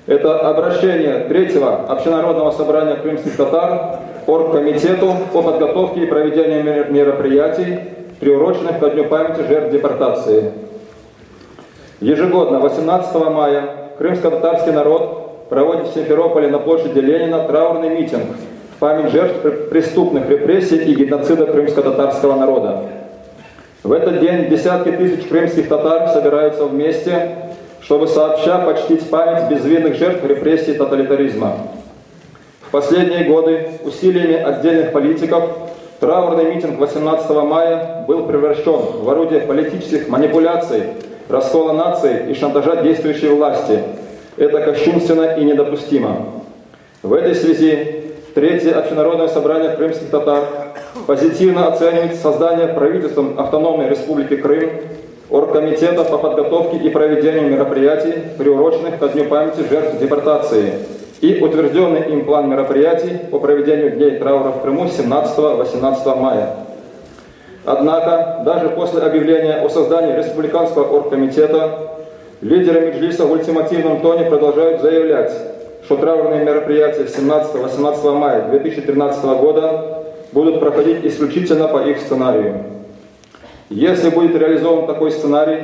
Это обращение Третьего общенародного собрания крымских татар Оргкомитету по подготовке и проведению мероприятий, приуроченных ко Дню памяти жертв депортации. Ежегодно 18 мая крымско-татарский народ проводит в Симферополе на площади Ленина траурный митинг в память жертв преступных репрессий и геноцида крымско-татарского народа. В этот день десятки тысяч крымских татар собираются вместе, чтобы сообща почтить память безвинных жертв репрессий и тоталитаризма. В последние годы усилиями отдельных политиков траурный митинг 18 мая был превращен в орудие политических манипуляций, раскола нации и шантажа действующей власти. Это кощунственно и недопустимо. В этой связи Третье общенародное собрание крымских татар позитивно оценивает создание правительством Автономной Республики Крым Оргкомитета по подготовке и проведению мероприятий, приуроченных ко Дню памяти жертв депортации, и утвержденный им план мероприятий по проведению дней траура в Крыму 17-18 мая. Однако, даже после объявления о создании Республиканского оргкомитета, лидеры Меджлиса в ультимативном тоне продолжают заявлять, что траурные мероприятия 17-18 мая 2013 года будут проходить исключительно по их сценарию. Если будет реализован такой сценарий,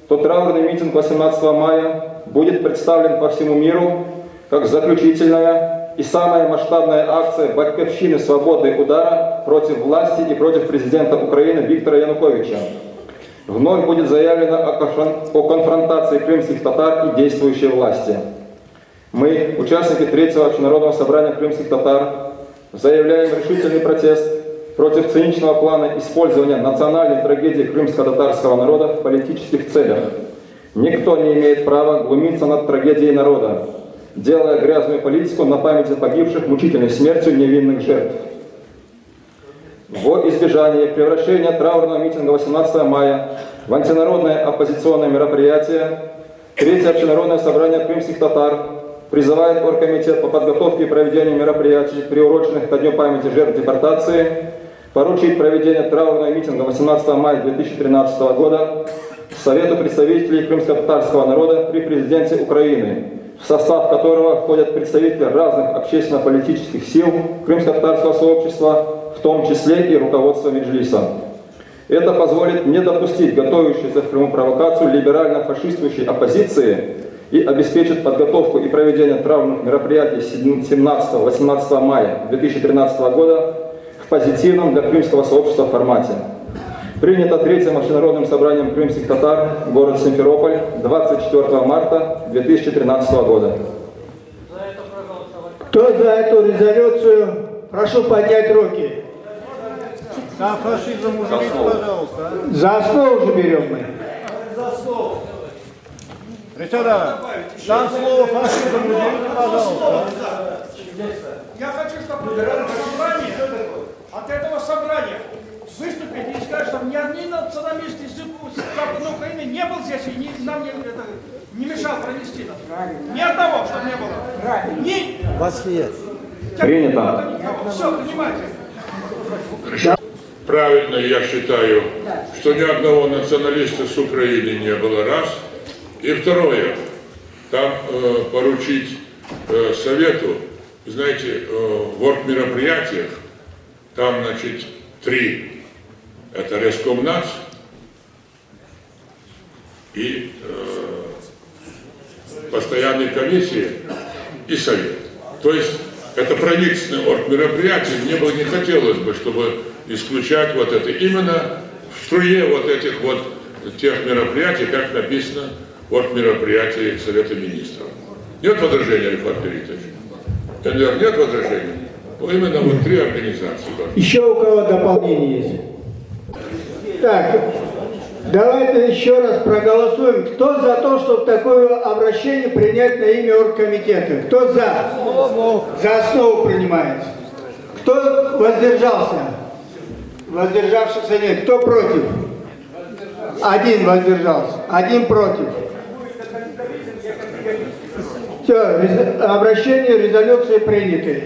то траурный митинг 18 мая будет представлен по всему миру как заключительная и самая масштабная акция батьківщины свободной удара против власти и против президента Украины Виктора Януковича. Вновь будет заявлено о конфронтации крымских татар и действующей власти. Мы, участники Третьего общенародного собрания крымских татар, заявляем решительный протест против циничного плана использования национальной трагедии крымско-татарского народа в политических целях. Никто не имеет права глумиться над трагедией народа, делая грязную политику на памяти погибших мучительной смертью невинных жертв. Во избежание превращения траурного митинга 18 мая в антинародное оппозиционное мероприятие, Третье общенародное собрание крымских татар призывает Оргкомитет по подготовке и проведению мероприятий, приуроченных ко Дню памяти жертв депортации, поручить проведение траурного митинга 18 мая 2013 года Совету представителей крымско-татарского народа при президенте Украины, в состав которого входят представители разных общественно-политических сил крымско-татарского сообщества, в том числе и руководство Меджлиса. Это позволит не допустить готовящуюся в Крыму провокацию либерально-фашистующей оппозиции и обеспечит подготовку и проведение траурных мероприятий 17-18 мая 2013 года в позитивном для крымского сообщества формате. Принято Третьим общенародным собранием крымских татар, город Симферополь, 24 марта 2013 года. Кто за эту резолюцию, прошу поднять руки. Там фашизм уберите, пожалуйста. За основу же берем мы. За основу. Речада, там слово фашизм уберите, пожалуйста. Я хочу, чтобы от этого собрания выступить и сказать, что ни один националист из Западной Украины не был здесь и нам не мешал провести нас. Ни одного, чтобы не было. Ни... Вас нет. Принято. Все, понимаете. Правильно, я считаю, что ни одного националиста с Украины не было, раз. И второе, там поручить Совету, знаете, в оргмероприятиях, там, значит, 3. Это Рескомнац и постоянные комиссии и Совет. То есть это правительственное оргмероприятие, мне бы не хотелось бы, чтобы исключать вот это. Именно в струе вот этих вот тех мероприятий, как написано в оргмероприятии Совета Министров. Нет возражения, Рифат Перитович? Нет возражений? Ну, именно вот 3 организации. Еще у кого дополнение есть? Так, давайте еще раз проголосуем. Кто за то, чтобы такое обращение принять на имя оргкомитета? Кто за? За основу принимается. Кто воздержался? Воздержавшихся нет. Кто против? 1 воздержался. 1 против. Все, обращение, резолюции приняты.